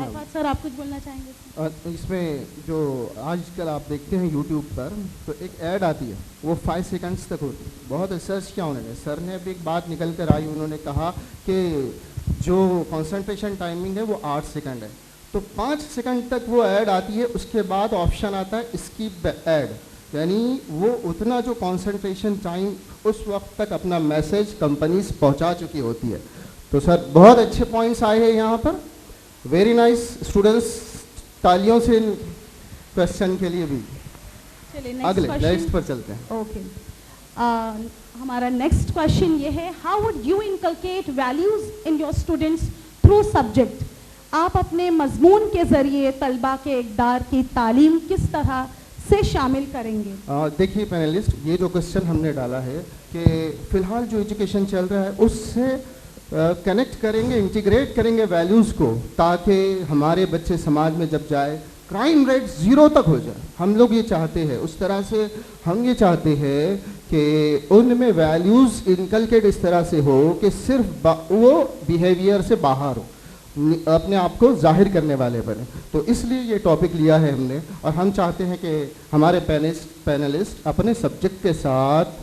Arfat sir आप कुछ बोलना चाहेंगे? इसमें जो आजकल आप देखते हैं यूट्यूब पर, तो एक ऐड आती है, वो 5 सेकंड्स तक होती है। बहुत रिसर्च किया उन्होंने, सर ने भी एक बात निकल कर आई, उन्होंने कहा कि जो कंसंट्रेशन टाइमिंग है वो 8 सेकंड है। तो 5 सेकंड तक वो ऐड आती है, उसके बाद ऑप्शन आता है स्किप द ऐड, यानी वो उतना जो कंसंट्रेशन टाइम उस वक्त तक अपना मैसेज कंपनीज पहुंचा चुकी होती है। तो सर बहुत अच्छे पॉइंट्स आए हैं यहाँ पर, वेरी नाइस स्टूडेंट्स, तालियों से क्वेश्चन के लिए भी। चलिए अगले नेक्स्ट पर चलते हैं। ओके, हमारा नेक्स्ट क्वेश्चन ये है, how would you inculcate values in your students through subject? आप अपने मजमून के जरिए तलबा के इक़दार की तालीम किस तरह से शामिल करेंगे? देखिए पैनलिस्ट, ये जो क्वेश्चन हमने डाला है कि फ़िलहाल जो एजुकेशन चल रहा है उससे कनेक्ट करेंगे, इंटीग्रेट करेंगे वैल्यूज़ को, ताकि हमारे बच्चे समाज में जब जाए क्राइम रेट 0 तक हो जाए। हम लोग ये चाहते हैं, उस तरह से हम ये चाहते हैं कि उनमें वैल्यूज़ इनकलकेट इस तरह से हो कि सिर्फ वो बिहेवियर से बाहर हो, अपने आप को जाहिर करने वाले बने। तो इसलिए ये टॉपिक लिया है हमने, और हम चाहते हैं कि हमारे पैनलिस्ट अपने सब्जेक्ट के साथ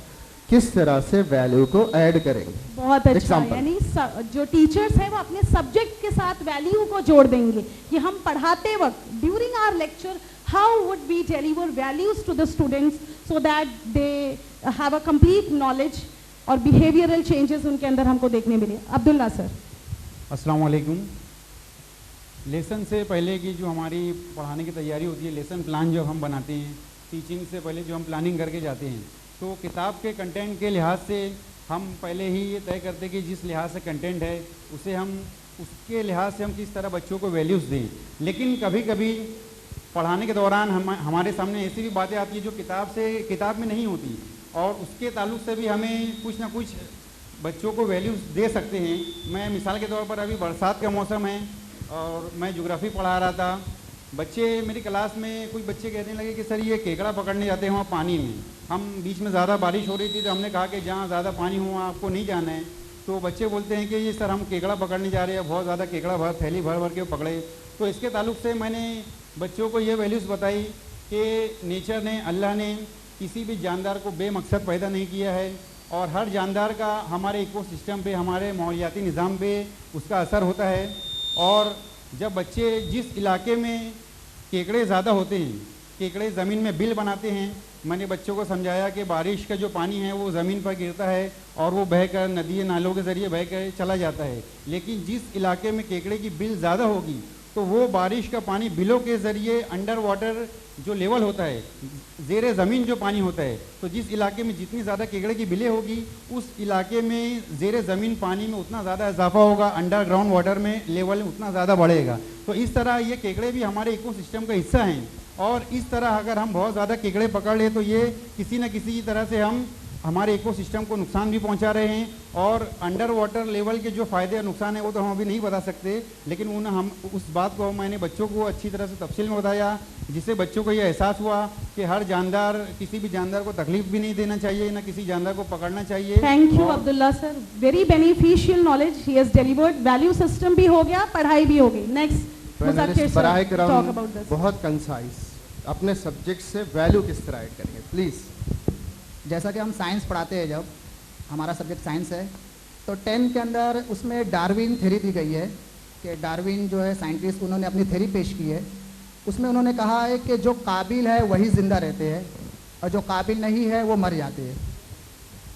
किस तरह से वैल्यू को ऐड करेंगे। बहुत अच्छा, यानी जो टीचर्स हैं वो अपने सब्जेक्ट के साथ वैल्यू को जोड़ देंगे कि हम पढ़ाते वक्त during our lecture how would we deliver values to the students so that they have a complete knowledge और बिहेवियरल चेंजेस उनके अंदर हमको देखने मिले। अब्दुल्ला सर। अस्सलाम वालेकुम। लेसन से पहले की जो हमारी पढ़ाने की तैयारी होती है, लेसन प्लान जो हम बनाते हैं, टीचिंग से पहले जो हम प्लानिंग करके जाते हैं, तो किताब के कंटेंट के लिहाज से हम पहले ही ये तय करते हैं कि जिस लिहाज से कंटेंट है उसे हम उसके लिहाज से हम किस तरह बच्चों को वैल्यूज़ दें। लेकिन कभी कभी पढ़ाने के दौरान हमारे सामने ऐसी भी बातें आती है जो किताब में नहीं होती, और उसके ताल्लुक से भी हमें कुछ ना कुछ बच्चों को वैल्यूज़ दे सकते हैं। मैं मिसाल के तौर पर, अभी बरसात का मौसम है और मैं ज्योग्राफी पढ़ा रहा था, बच्चे मेरी क्लास में कुछ बच्चे कहने लगे कि सर ये केकड़ा पकड़ने जाते हैं वहाँ पानी में। हम बीच में ज़्यादा बारिश हो रही थी तो हमने कहा कि जहाँ ज़्यादा पानी हो वहाँ आपको नहीं जाना है। तो बच्चे बोलते हैं कि ये सर हम केकड़ा पकड़ने जा रहे हैं, बहुत ज़्यादा केकड़ा थैली भर भर के पकड़े। तो इसके ताल्लुक से मैंने बच्चों को ये वैल्यूज़ बताई कि नेचर ने, अल्लाह ने किसी भी जानदार को बेमकसद पैदा नहीं किया है, और हर जानदार का हमारे इकोसिस्टम पे, हमारे माहौलियाती निज़ाम पे उसका असर होता है। और जब बच्चे जिस इलाके में केकड़े ज़्यादा होते हैं, केकड़े ज़मीन में बिल बनाते हैं, मैंने बच्चों को समझाया कि बारिश का जो पानी है वो ज़मीन पर गिरता है और वो बहकर नदी नालों के ज़रिए बहकर चला जाता है। लेकिन जिस इलाके में केकड़े की बिल ज़्यादा होगी तो वो बारिश का पानी बिलों के ज़रिए अंडर वाटर जो लेवल होता है, ज़ेरे ज़मीन जो पानी होता है, तो जिस इलाके में जितनी ज़्यादा केकड़े की बिलें होगी उस इलाके में ज़ेरे ज़मीन पानी में उतना ज़्यादा इजाफा होगा, अंडरग्राउंड वाटर में लेवल उतना ज़्यादा बढ़ेगा। तो इस तरह ये केकड़े भी हमारे इकोसिस्टम का हिस्सा हैं, और इस तरह अगर हम बहुत ज़्यादा केकड़े पकड़ लें तो ये किसी न किसी तरह से हम हमारे इकोसिस्टम को नुकसान भी पहुंचा रहे हैं। और अंडर वाटर लेवल के जो फ़ायदे और नुकसान है वो तो हम अभी नहीं बता सकते, लेकिन हम उस बात को मैंने बच्चों को अच्छी तरह से तफसील में बताया, जिससे बच्चों को ये एहसास हुआ कि हर जानदार, किसी भी जानदार को तकलीफ भी नहीं देना चाहिए, ना किसी जानदार को पकड़ना चाहिए। Thank you Abdullah sir, very beneficial knowledge he has delivered. Value system भी हो गया, पढ़ाई भी हो गई। नेक्स्ट बहुत कंसाइज अपने सब्जेक्ट से वैल्यू किस तरह ऐड करेंगे प्लीज़। जैसा कि हम साइंस पढ़ाते हैं, जब हमारा सब्जेक्ट साइंस है, तो 10 के अंदर उसमें डार्विन थ्योरी दी गई है कि डार्विन जो है साइंटिस्ट, उन्होंने अपनी थ्योरी पेश की है। उसमें उन्होंने कहा है कि जो काबिल है वही ज़िंदा रहते हैं और जो काबिल नहीं है वो मर जाते हैं।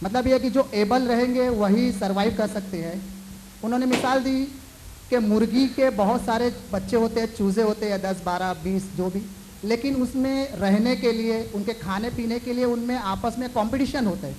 मतलब ये है कि जो एबल रहेंगे वही सर्वाइव कर सकते हैं। उन्होंने मिसाल दी कि मुर्गी के बहुत सारे बच्चे होते हैं, चूज़े होते हैं 10, 12, 20 जो भी, लेकिन उसमें रहने के लिए, उनके खाने पीने के लिए उनमें आपस में कंपटीशन होता है।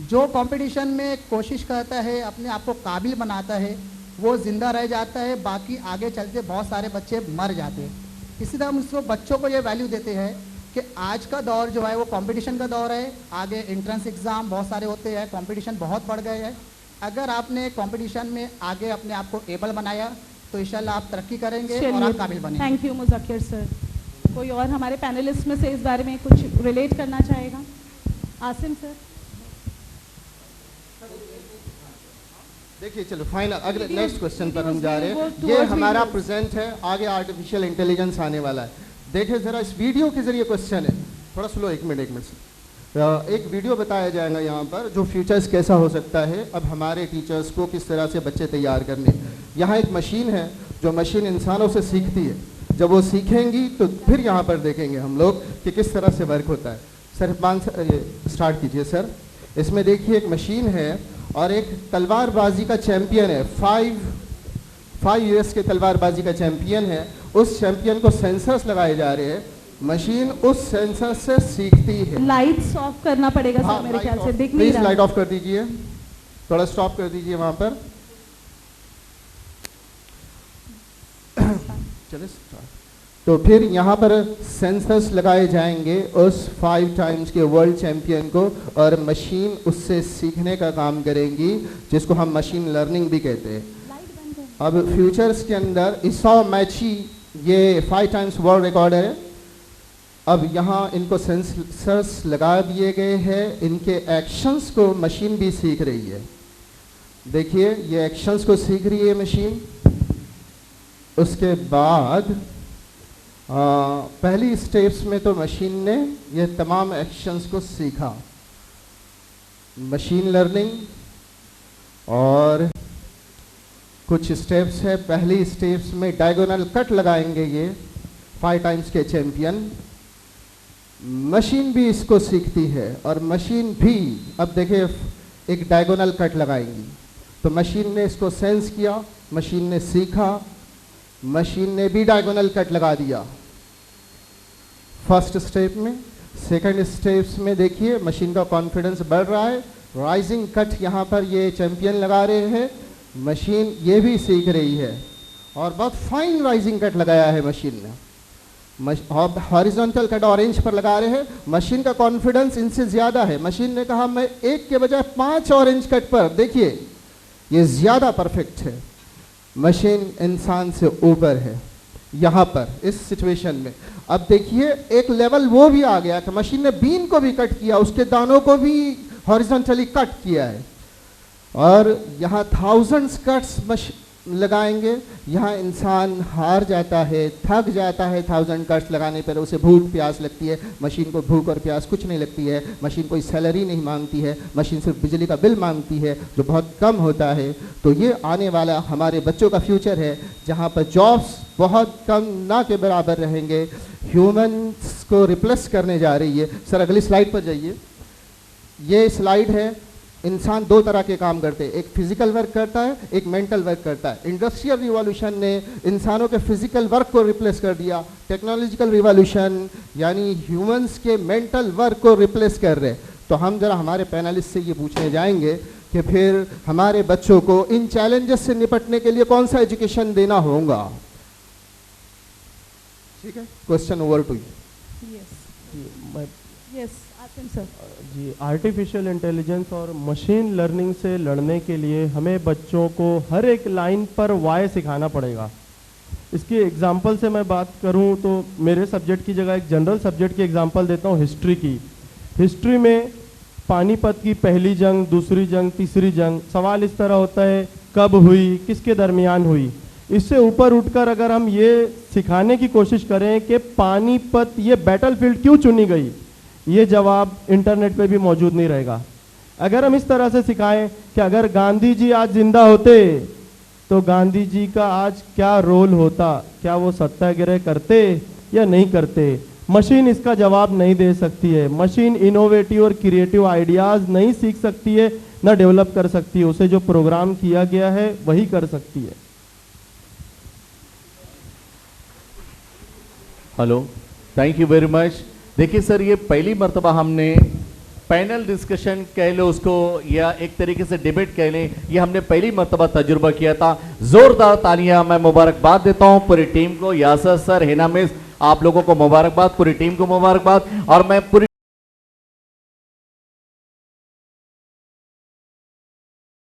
जो कंपटीशन में कोशिश करता है, अपने आप को काबिल बनाता है, वो ज़िंदा रह जाता है, बाकी आगे चलते बहुत सारे बच्चे मर जाते हैं। इसी तरह हम उसको बच्चों को ये वैल्यू देते हैं कि आज का दौर जो है वो कंपटीशन का दौर है। आगे एंट्रेंस एग्ज़ाम बहुत सारे होते हैं, कंपटीशन बहुत बढ़ गए हैं। अगर आपने कंपटीशन में आगे अपने आप को एबल बनाया तो इंशाल्लाह आप तरक्की करेंगे और आप काबिल बनेंगे। Thank you Muzakkir sir. कोई और हमारे पैनलिस्ट में से इस बारे में कुछ रिलेट करना चाहेगा? आसिम सर। देखिए चलो फाइनल अगले Videos- नेक्स्ट क्वेश्चन पर हम videos जा रहे will हैं। go ये towards हमारा videos. प्रेजेंट है, आगे आर्टिफिशियल इंटेलिजेंस आने वाला है। देखिए जरा इस वीडियो के जरिए क्वेश्चन है, थोड़ा स्लो, एक मिनट एक वीडियो बताया जाएगा यहाँ पर जो फ्यूचर्स कैसा हो सकता है अब हमारे टीचर्स को किस तरह से बच्चे तैयार करने। यहाँ एक मशीन है जो मशीन इंसानों से सीखती है, जब वो सीखेंगी तो फिर यहाँ पर देखेंगे हम लोग कि किस तरह से वर्क होता है। सर स्टार्ट कीजिए सर। इसमें देखिए एक मशीन है और एक तलवारबाजी का चैंपियन है, 5 यूएस के तलवारबाजी का चैंपियन है। उस चैंपियन को सेंसर्स लगाए जा रहे हैं, मशीन उस सेंसर से सीखती है। लाइट्स ऑफ करना पड़ेगा सर मेरे ख्याल से, दिख नहीं प्लीज रहा। लाइट ऑफ कर दीजिए, थोड़ा स्टॉप कर दीजिए वहां पर। चलिए start। तो फिर यहाँ पर सेंसर्स लगाए जाएंगे उस 5 टाइम्स के वर्ल्ड चैंपियन को और मशीन उससे सीखने का काम करेंगी, जिसको हम मशीन लर्निंग भी कहते हैं। अब फ्यूचर्स के अंदर ईसा मैची ये 5 टाइम्स वर्ल्ड रिकॉर्डर है। अब यहाँ इनको सेंसर्स लगा दिए गए हैं, इनके एक्शंस को मशीन भी सीख रही है। देखिए ये एक्शंस को सीख रही है मशीन। उसके बाद पहली स्टेप्स में तो मशीन ने ये तमाम एक्शंस को सीखा, मशीन लर्निंग। और कुछ स्टेप्स है, पहली स्टेप्स में डायगोनल कट लगाएंगे ये 5 टाइम्स के चैंपियन। मशीन भी इसको सीखती है और मशीन भी अब देखिए एक डायगोनल कट लगाएंगी, तो मशीन ने इसको सेंस किया, मशीन ने सीखा, मशीन ने भी डायगोनल कट लगा दिया फर्स्ट स्टेप में। सेकंड स्टेप्स में देखिए मशीन का कॉन्फिडेंस बढ़ रहा है, राइजिंग कट यहाँ पर ये चैंपियन लगा रहे हैं, मशीन ये भी सीख रही है और बहुत फाइन राइजिंग कट लगाया है मशीन ने। हॉरिजॉन्टल कट ऑरेंज पर लगा रहे हैं, मशीन का कॉन्फिडेंस इनसे ज़्यादा है। मशीन ने कहा मैं 1 के बजाय 5 ऑरेंज कट पर, देखिए ये ज़्यादा परफेक्ट है, मशीन इंसान से ऊपर है यहाँ पर इस सिचुएशन में। अब देखिए एक लेवल वो भी आ गया कि मशीन ने बीन को भी कट किया, उसके दानों को भी हॉरिजॉन्टली कट किया है और यहाँ थाउजेंड्स कट्स लगाएंगे। यहाँ इंसान हार जाता है, थक जाता है, 1000 कट्स लगाने पर उसे भूख प्यास लगती है। मशीन को भूख और प्यास कुछ नहीं लगती है, मशीन कोई सैलरी नहीं मांगती है, मशीन सिर्फ बिजली का बिल मांगती है जो बहुत कम होता है। तो ये आने वाला हमारे बच्चों का फ्यूचर है जहाँ पर जॉब्स बहुत कम ना के बराबर रहेंगे, ह्यूमन्स को रिप्लेस करने जा रही है। सर अगली स्लाइड पर जाइए। ये स्लाइड है, इंसान 2 तरह के काम करते हैं, एक फिजिकल वर्क करता है, एक मेंटल वर्क करता है। इंडस्ट्रियल रिवॉल्यूशन ने इंसानों के फिजिकल वर्क को रिप्लेस कर दिया, टेक्नोलॉजिकल रिवॉल्यूशन यानी ह्यूमंस के मेंटल वर्क को रिप्लेस कर रहे। तो हम जरा हमारे पैनलिस्ट से ये पूछने जाएंगे कि फिर हमारे बच्चों को इन चैलेंजेस से निपटने के लिए कौन सा एजुकेशन देना होगा। ठीक है, question over to you. Yes Asim sir. जी, आर्टिफिशियल इंटेलिजेंस और मशीन लर्निंग से लड़ने के लिए हमें बच्चों को हर एक लाइन पर वाई सिखाना पड़ेगा। इसकी एग्जांपल से मैं बात करूं तो मेरे सब्जेक्ट की जगह एक जनरल सब्जेक्ट की एग्जांपल देता हूं, हिस्ट्री की। हिस्ट्री में पानीपत की पहली जंग, दूसरी जंग, तीसरी जंग, सवाल इस तरह होता है कब हुई, किसके दरमियान हुई। इससे ऊपर उठकर अगर हम ये सिखाने की कोशिश करें कि पानीपत ये बैटलफील्ड क्यों चुनी गई, ये जवाब इंटरनेट पे भी मौजूद नहीं रहेगा। अगर हम इस तरह से सिखाएं कि अगर गांधी जी आज जिंदा होते तो गांधी जी का आज क्या रोल होता, क्या वो सत्याग्रह करते या नहीं करते, मशीन इसका जवाब नहीं दे सकती है। मशीन इनोवेटिव और क्रिएटिव आइडियाज़ नहीं सीख सकती है, ना डेवलप कर सकती है। उसे जो प्रोग्राम किया गया है वही कर सकती है। Hello, thank you very much. देखिए सर, ये पहली मर्तबा हमने पैनल डिस्कशन कह लो उसको या एक तरीके से डिबेट कह लें, ये हमने पहली मर्तबा तजुर्बा किया था। जोरदार तालियां मैं मुबारकबाद देता हूं पूरी टीम को, यासर सर, हिना मिस, आप लोगों को मुबारकबाद, पूरी टीम को मुबारकबाद। और मैं पूरी